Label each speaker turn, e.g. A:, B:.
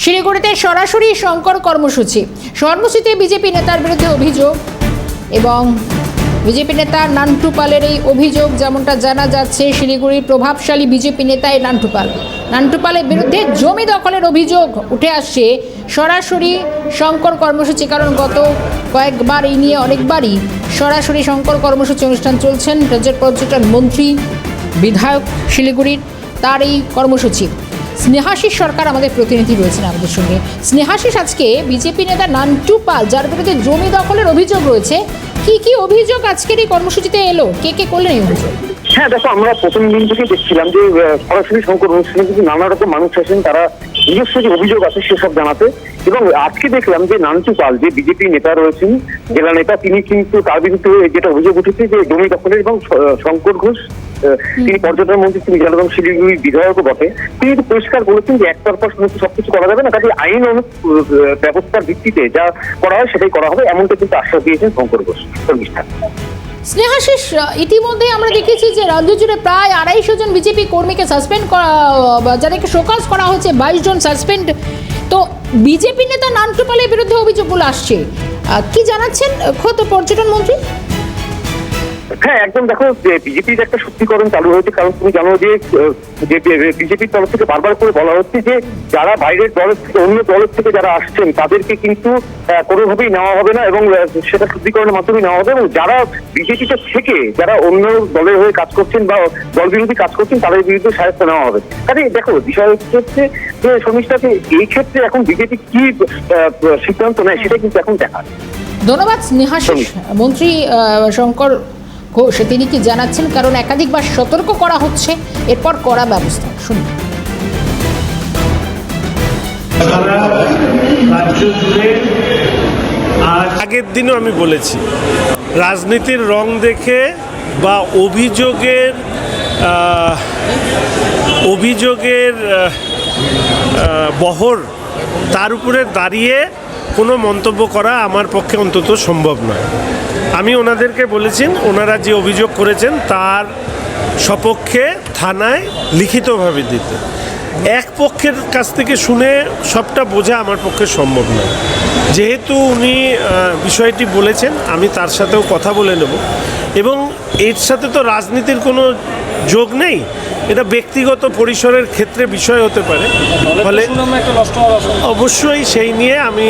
A: শিলিগুড়িতে সরাসরি শঙ্কর কর্মসূচিতে বিজেপি নেতার বিরুদ্ধে অভিযোগ এবং বিজেপি নেতা নান্টু পালের এই অভিযোগ যেমনটা জানা যাচ্ছে। শিলিগুড়ির প্রভাবশালী বিজেপি নেতা এই নান্টু পালের বিরুদ্ধে জমি দখলের অভিযোগ উঠে আসছে। সরাসরি শঙ্কর কর্মসূচি, কারণ গত কয়েকবার এই নিয়ে অনেকবারই সরাসরি শঙ্কর কর্মসূচি অনুষ্ঠান চলছেন। রাজ্যের পর্যটন মন্ত্রী বিধায়ক শিলিগুড়ির তার এই কর্মসূচি। স্নেহাশিস সরকার আমাদের প্রতিনিধি রয়েছেন আমাদের সঙ্গে। স্নেহাশিস, আজকে বিজেপি নেতা নান্টু পাল যার বিরুদ্ধে জমি দখলের অভিযোগ রয়েছে, কি অভিযোগ আজকের এই কর্মসূচিতে এলো, কে করলেন এই অভিযোগ?
B: হ্যাঁ দেখো, আমরা প্রথম দিন থেকে দেখছিলাম যে সরাসরি শঙ্কর অনুষ্ঠানে কিন্তু নানা রকম মানুষ আছেন, তারা নিজস্ব যে অভিযোগ আছে সেসব জানাতে। এবং আজকে দেখলাম যে নান্টু পাল যে বিজেপি নেতা রয়েছেন, জেলা নেতা, তিনি কিন্তু তার বিরুদ্ধে যেটা অভিযোগ উঠেছে যে জমি দখলের, এবং শঙ্কর ঘোষ তিনি পর্যটন মন্ত্রী, তিনি জেলা এবং শিলিগুড়ির বিধায়কও বটে, তিনি কিন্তু পরিষ্কার বলেছেন যে একতরফা সমস্ত সবকিছু করা যাবে না, কাজে আইন ব্যবস্থার ভিত্তিতে যা করা হয় সেটাই করা হবে, এমনটা কিন্তু আশ্বাস দিয়েছেন শঙ্কর ঘোষ।
A: স্নেহাশিস, ইতিমধ্যে আমরা দেখেছি যে রাজ্য জুড়ে প্রায় 250 জন বিজেপি কর্মীকে সাসপেন্ড করা, যাদেরকে শোকজ করা হচ্ছে, 22 জন সাসপেন্ড। তো বিজেপি নেতা নান্টু পালের বিরুদ্ধে অভিযোগগুলো আসছে, কি জানাচ্ছেন খোদ পর্যটন মন্ত্রী?
B: হ্যাঁ একদম, দেখো বিজেপির একটা সত্যিকরণ চালু হয়েছে, কারণ তুমি জানো যে বিজেপির তরফ থেকে বারবার করে বলা হচ্ছে যে যারা বাইরের দলের থেকে, অন্য দলের থেকে যারা আসছেন তাদেরকে কিন্তু কোনোভাবেই নেওয়া হবে না, এবং সেটা শুদ্ধিকরণের মাধ্যমে নেওয়া হবে, এবং যারা বিজেপিতে থেকে যারা অন্য দলের হয়ে কাজ করছেন বা দল বিরোধী কাজ করছেন তাদের বিরুদ্ধে সাহায্য নেওয়া হবে। কাজে দেখো, বিষয় হচ্ছে যে শর্মিষ্ঠাকে এই ক্ষেত্রে এখন বিজেপি কি সিদ্ধান্ত নেয় সেটা কিন্তু এখন দেখার।
A: ধন্যবাদ স্নেহাশিস। মন্ত্রী শঙ্কর ঘোষ তিনি কি জানাচ্ছেন, কারণ একাধিকবার সতর্ক করা হচ্ছে, এরপর কড়া ব্যবস্থা শুনুন।
C: আগের দিনও আমি বলেছি, রাজনীতির রং দেখে বা অভিযোগের বহর তার উপরে দাঁড়িয়ে কোনো মন্তব্য করা আমার পক্ষে অন্তত সম্ভব নয়। আমি ওনাদেরকে বলেছি, ওনারা যে অভিযোগ করেছেন তার সপক্ষে থানায় লিখিতভাবে দিতে। এক পক্ষের কাছ থেকে শুনে সবটা বোঝা আমার পক্ষে সম্ভব নয়। যেহেতু উনি বিষয়টি বলেছেন, আমি তার সাথেও কথা বলে নেব, এবং এর সাথে তো রাজনীতির কোনো যোগ নেই, এটা ব্যক্তিগত পরিসরের ক্ষেত্রে বিষয় হতে পারে, ফলে অবশ্যই সেই নিয়ে আমি